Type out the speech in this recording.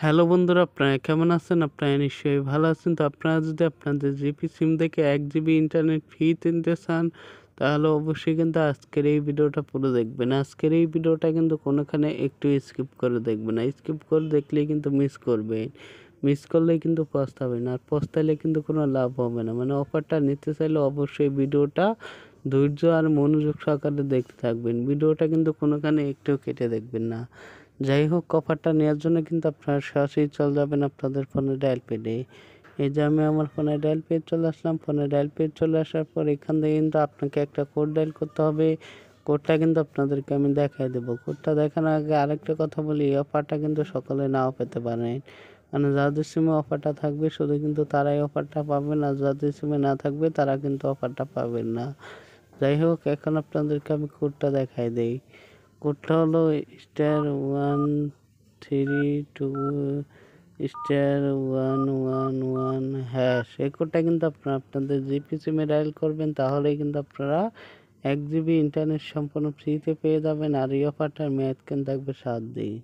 Hello বন্ধুরা, আপনারা কেমন আছেন? আপনারা নিশ্চয়ই ভালো আছেন। তো আপনারা যদি আপনাদের জিপি সিম থেকে 1 জিবি ইন্টারনেট ফ্রি কিনতে চান, তাহলে অবশ্যই কিন্তু আজকের এই ভিডিওটা পুরো দেখবেন। আজকের এই ভিডিওটা কিন্তু কোনোখানে একটু স্কিপ করে দেখবেন না। স্কিপ করে দেখলেই কিন্তু মিস করবেন। মিস করলেই কিন্তু পস্তাবেন, আর পস্তাইলে কিন্তু কোনো লাভ হবে না। মানে অফারটা নিতে চাইলে অবশ্যই ভিডিওটা ধৈর্য আর মনোযোগ সহকারে দেখতে থাকবেন। ভিডিওটা কিন্তু কোনোখানে একটু কেটে দেখবেন না। যাই হোক, অফারটা নেওয়ার জন্য কিন্তু আপনারা সরাসরি চলে যাবেন আপনাদের ফোনে ডায়াল পেডে। এই যে আমি আমার ফোনে ডায়াল পেড চলে আসলাম। ফোনে ডায়াল পেড চলে আসার পর এখান থেকে কিন্তু আপনাকে একটা কোড ডায়াল করতে হবে। কোডটা কিন্তু আপনাদেরকে আমি দেখাই দেবো। কোডটা দেখানোর আগে আরেকটা কথা বলি, এই অফারটা কিন্তু সকলে নাও পেতে পারেন। মানে যাদের সিমে অফারটা থাকবে শুধু কিন্তু তারাই অফারটা পাবেন, আর যাদের সিমে না থাকবে তারা কিন্তু অফারটা পাবেন না। যাই হোক, এখন আপনাদেরকে আমি কোডটা দেখাই দেই। কোডটা হলো *132*111#। এই কোডটা কিন্তু আপনারা আপনাদের জিপি সিমে ডায়াল করবেন, তাহলেই কিন্তু আপনারা 1 জিবি ইন্টারনেট সম্পূর্ণ ফ্রিতে পেয়ে যাবেন। আর এই অফারটার মেয়াদ কিন্তু থাকবে 7 দিন।